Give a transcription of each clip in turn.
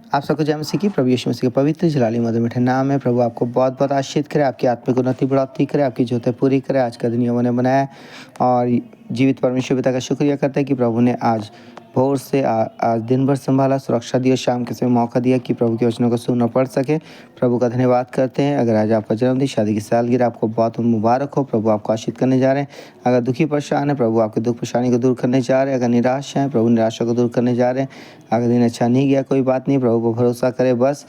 आप सबको जय मसीह की। प्रभु यीशु मसीह के पवित्र जलाली मधुर मीठे नाम है। प्रभु आपको बहुत बहुत आशीष करे, आपकी आत्मिक उन्नति बढ़ोतरी करे, आपकी जरूरतें पूरी करे। आज का दिन यहोवा ने बनाया है और जीवित परमेश्वर पिता का शुक्रिया करते हैं कि प्रभु ने आज भोर से आज दिन भर संभाला, सुरक्षा दिया, शाम के समय मौका दिया कि प्रभु के वचनों को सुनना पड़ सके। प्रभु का धन्यवाद करते हैं। अगर आज आपका जन्मदिन, शादी की सालगिरह, आपको बहुत मुबारक हो। प्रभु आपको आशीष करने जा रहे हैं। अगर दुखी परेशान है, प्रभु आपके दुख परेशानी को दूर करने जा रहे हैं। अगर निराश हैं, प्रभु निराशा को दूर करने जा रहे हैं। अगर दिन अच्छा नहीं गया, कोई बात नहीं, प्रभु पर भरोसा करें। बस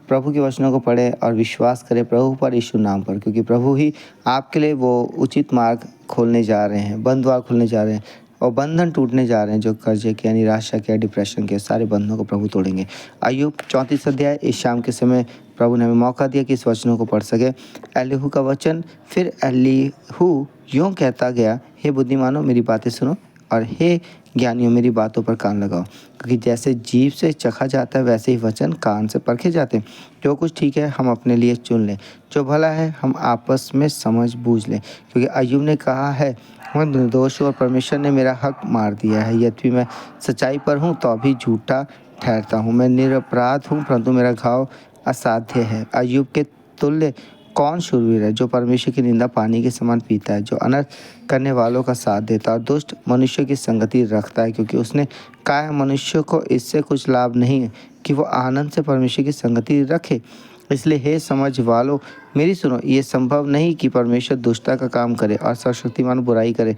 प्रभु के वचनों को पढ़े और विश्वास करें प्रभु पर, यीशु नाम पर, क्योंकि प्रभु ही आपके लिए वो उचित मार्ग खोलने जा रहे हैं, बंद द्वार खोलने जा रहे हैं और बंधन टूटने जा रहे हैं। जो कर्जे के, निराशा के, डिप्रेशन के सारे बंधनों को प्रभु तोड़ेंगे। अय्यूब 34 अध्याय इस शाम के समय प्रभु ने हमें मौका दिया कि इस वचनों को पढ़ सके। एलीहू का वचन। फिर एलीहू यूँ कहता गया, हे बुद्धिमानों मेरी बातें सुनो और हे ज्ञानियों मेरी बातों पर कान लगाओ, क्योंकि जैसे जीभ से चखा जाता है वैसे ही वचन कान से परखे जाते हैं। जो कुछ ठीक है हम अपने लिए चुन लें, जो भला है हम आपस में समझ बूझ लें। क्योंकि अय्यूब ने कहा है, मैं निर्दोष हूँ और परमेश्वर ने मेरा हक मार दिया है। यद्यपि मैं सच्चाई पर हूँ तो अभी झूठा ठहरता हूँ। मैं निरपराध हूँ परंतु मेरा घाव असाध्य है। अय्यूब के तुल्य कौन शूरवीर है, जो परमेश्वर की निंदा पानी के समान पीता है, जो अनर्थ करने वालों का साथ देता है और दुष्ट मनुष्य की संगति रखता है। क्योंकि उसने कहा है, मनुष्य को इससे कुछ लाभ नहीं है कि वो आनंद से परमेश्वर की संगति रखे। इसलिए हे समझ वालों मेरी सुनो, ये संभव नहीं कि परमेश्वर दुष्टता का काम करे और सर्वशक्तिमान बुराई करे।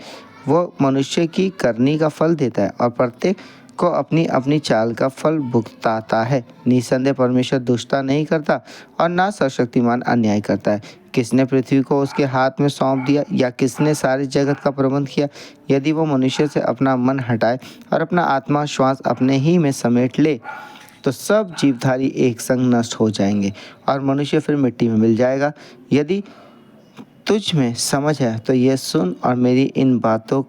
वो मनुष्य की करनी का फल देता है और प्रत्येक को अपनी अपनी चाल का फल भुगताता है। निसंदेह परमेश्वर दुष्टता नहीं करता और ना सर्वशक्तिमान अन्याय करता है। किसने पृथ्वी को उसके हाथ में सौंप दिया या किसने सारे जगत का प्रबंध किया? यदि वो मनुष्य से अपना मन हटाए और अपना आत्मा श्वास अपने ही में समेट ले तो सब जीवधारी एक संग नष्ट हो जाएंगे और मनुष्य फिर मिट्टी में मिल जाएगा। यदि तुझ में समझ है तो ये सुन और मेरी इन बातों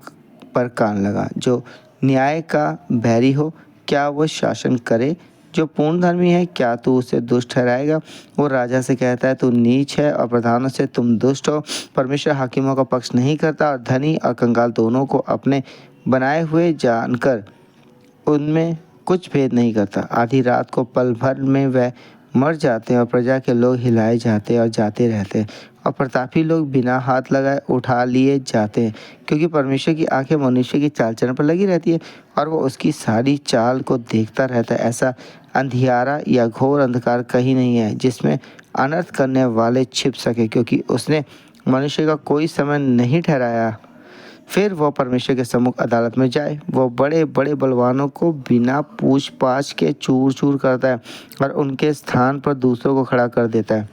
पर कान लगा। जो न्याय का बैरी हो, क्या वो शासन करे? जो पूर्ण धर्मी है, क्या तू उसे दुष्ट ठहराएगा? वो राजा से कहता है, तू नीच है, और प्रधानों से, तुम दुष्ट हो। परमेश्वर हाकिमों का पक्ष नहीं करता और धनी और कंगाल दोनों को अपने बनाए हुए जानकर उनमें कुछ भेद नहीं करता। आधी रात को पल भर में वह मर जाते हैं और प्रजा के लोग हिलाए जाते और जाते रहते हैं और प्रतापी लोग बिना हाथ लगाए उठा लिए जाते हैं। क्योंकि परमेश्वर की आंखें मनुष्य की चाल चलन पर लगी रहती है और वो उसकी सारी चाल को देखता रहता है। ऐसा अंधियारा या घोर अंधकार कहीं नहीं है जिसमें अनर्थ करने वाले छिप सके, क्योंकि उसने मनुष्य का कोई समय नहीं ठहराया। फिर वह परमेश्वर के सम्मुख अदालत में जाए। वह बड़े बड़े बलवानों को बिना पूछ पाछ के चूर चूर करता है और उनके स्थान पर दूसरों को खड़ा कर देता है,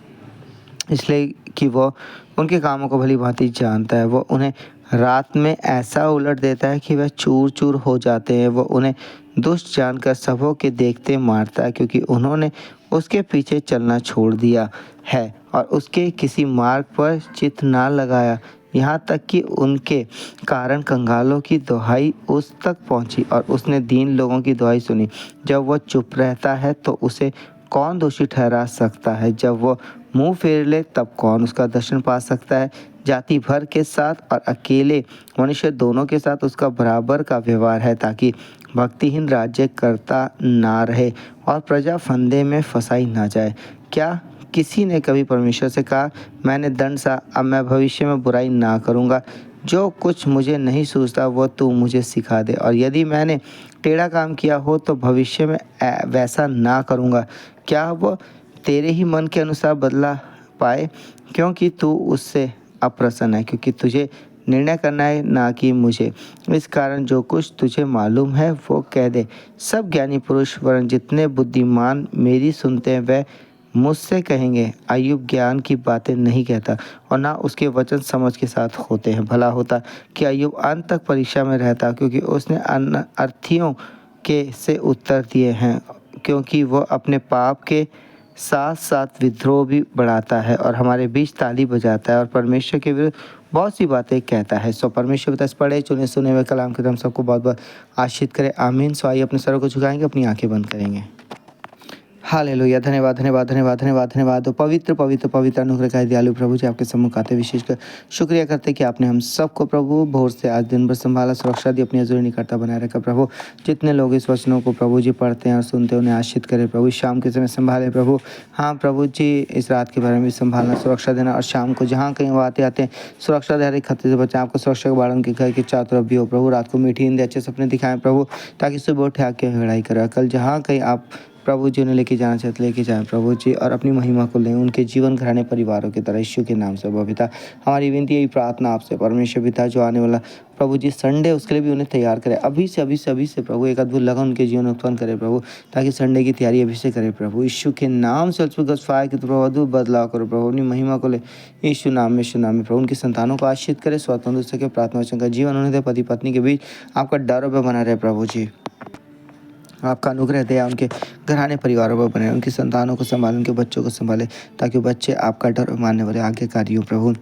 इसलिए कि वह उनके कामों को भली भांति जानता है। वह उन्हें रात में ऐसा उलट देता है कि वह चूर चूर हो जाते हैं। वह उन्हें दुष्ट जानकर सबों के देखते मारता है, क्योंकि उन्होंने उसके पीछे चलना छोड़ दिया है और उसके किसी मार्ग पर चित्त ना लगाया। यहाँ तक कि उनके कारण कंगालों की दुहाई उस तक पहुँची और उसने दीन लोगों की दुहाई सुनी। जब वह चुप रहता है तो उसे कौन दोषी ठहरा सकता है? जब वह मुंह फेर ले तब कौन उसका दर्शन पा सकता है? जाति भर के साथ और अकेले मनुष्य दोनों के साथ उसका बराबर का व्यवहार है, ताकि भक्तिहीन राज्य करता ना रहे और प्रजा फंदे में फंसाई ना जाए। क्या किसी ने कभी परमेश्वर से कहा, मैंने दंड सा, अब मैं भविष्य में बुराई ना करूँगा? जो कुछ मुझे नहीं सूझता वो तू मुझे सिखा दे, और यदि मैंने टेढ़ा काम किया हो तो भविष्य में वैसा ना करूँगा। क्या वो तेरे ही मन के अनुसार बदला पाए? क्योंकि तू उससे अप्रसन्न है, क्योंकि तुझे निर्णय करना है ना कि मुझे। इस कारण जो कुछ तुझे मालूम है वो कह दे। सब ज्ञानी पुरुष वरन जितने बुद्धिमान मेरी सुनते हैं वह मुझसे कहेंगे, अय्यूब ज्ञान की बातें नहीं कहता और ना उसके वचन समझ के साथ होते हैं। भला होता कि अय्यूब अंत तक परीक्षा में रहता, क्योंकि उसने अनर्थियों के से उत्तर दिए हैं। क्योंकि वह अपने पाप के साथ साथ विद्रोह भी बढ़ाता है और हमारे बीच ताली बजाता है और परमेश्वर के विरुद्ध बहुत सी बातें कहता है। सो परमेश्वर पिता पढ़े चुने सुने हुए कलाम के हम सबको बहुत बहुत आशीष करे। आमीन। सो आइए अपने सरों को झुकाएंगे, अपनी आंखें बंद करेंगे। हालेलुया। धन्यवाद, धन्यवाद, धन्यवाद, धन्यवाद, धन्यवाद। तो पवित्र, पवित्र, पवित्र अनुग्रहकारी दयालु प्रभु जी आपके सम्मुख आते विशेषकर शुक्रिया करते हैं कि आपने हम सबको प्रभु भोर से आज दिन भर संभाला, सुरक्षा दी, अपनी हज़ूरी निकटता बनाए रखा प्रभु। जितने लोग इस वचनों को प्रभु जी पढ़ते हैं और सुनते हैं उन्हें आशीषित करें प्रभु। शाम के समय संभाले प्रभु। हाँ प्रभु जी, इस रात के बारे में भी संभालना, सुरक्षा देना और शाम को जहाँ कहीं वो आते-आते हैं सुरक्षा दे, हर एक खतरे से बचाएँ। आपको सुरक्षा के बाड़ उनके घर के चारों तरफ भी हो प्रभु। रात को मीठी नींद, अच्छे सपने दिखाएँ प्रभु, ताकि सुबह उठे आके लड़ाई करें। कल जहाँ कहीं आप प्रभु जी उन्हें लेके जाना चाहते लेके जाएँ प्रभु जी, और अपनी महिमा को लें उनके जीवन घराने परिवारों की तरह यीशु के नाम से प्रभु पिता। हमारी विनती यही प्रार्थना आपसे परमेश्वर पिता, जो आने वाला प्रभु जी संडे उसके लिए भी उन्हें तैयार करें अभी से प्रभु। एक अद्भुत लगन उनके जीवन में उत्पन्न करे प्रभु, ताकि संडे की तैयारी अभी से करे प्रभु। यीशु के नाम से फायर की प्रभु अद्भुत बदलाव करो प्रभु, अपनी महिमा को ले यीशु नाम में प्रभु। उनकी संतानों को आशीषित करे, स्वतंत्र सके, प्रार्थना वचन का जीवन उन्हें दे, पति पत्नी के बीच आपका डर बना रहे प्रभु जी। आपका अनुग्रह दया उनके घराने परिवारों पर बने, उनकी संतानों को संभाले, उनके बच्चों को संभाले, ताकि बच्चे आपका डर मानने वाले आज्ञाकारी हों प्रभु।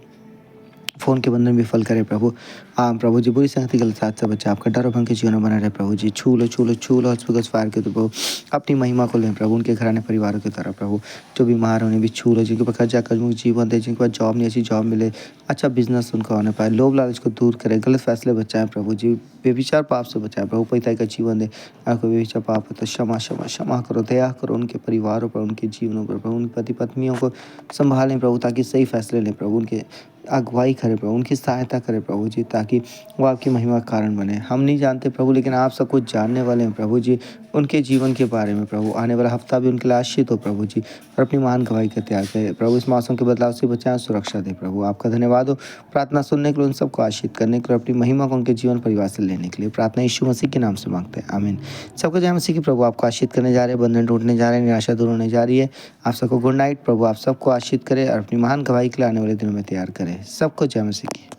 फ़ोन के बंधन विफल करे प्रभु। हाँ प्रभु जी, बुरी संगति गलत साथ से बचा, आपका डर उनके जीवन में बना रहे प्रभु जी। छू लो, छू लो, छू लो हॉस्पिटल फायर के तो प्रभु, अपनी महिमा को लें प्रभु, उनके घराने परिवारों की तरह प्रभु। जो बीमार होने भी छू लो, जिनके पास कर्जा कर्ज जीवन दे, जिनके पास जॉब नहीं, अच्छी जॉब मिले, अच्छा बिजनेस उनका होने पाए, लोभ लालच को दूर करे, गलत फैसले बचाएं प्रभु जी। बेविचार पाप से बचाएं प्रभु, पिताई का जीवन दे। आपको बेविचार पाप है तो क्षमा क्षमा क्षमा करो, दया करो उनके परिवारों पर, उनके जीवनों पर प्रभु। उन पति पत्नियों को संभालें प्रभु, ताकि सही फैसले लें प्रभु, उनके अगुवाई करें प्रभु, उनकी सहायता करें प्रभु जी, ताकि वो आपकी महिमा का कारण बने। हम नहीं जानते प्रभु, लेकिन आप सब कुछ जानने वाले हैं प्रभु जी, उनके जीवन के बारे में प्रभु। आने वाला हफ्ता भी उनके लिए आशीषित हो प्रभु जी, और अपनी महान गवाही का त्याग करें प्रभु। इस मौसम के बदलाव से बचाएं, सुरक्षा दे प्रभु। आपका धन्यवाद हो प्रार्थना सुनने के लिए, उन सबको आशीषित करने के लिए, अपनी महिमा को उनके जीवन परिवार से लेने के लिए। प्रार्थना यीशु मसीह के नाम से मांगते हैं, आमीन। सबको जय मसीह की प्रभु। आपको आशीषित करने जा रहे हैं, बंधन टूटने जा रहे हैं, निराशा दूर होने जा रही है। आप सबको गुड नाइट प्रभु। आप सबको आशीषित करें और अपनी महान गवाही के लिए आने वाले दिनों में तैयार करें। सबको जय मसीह की।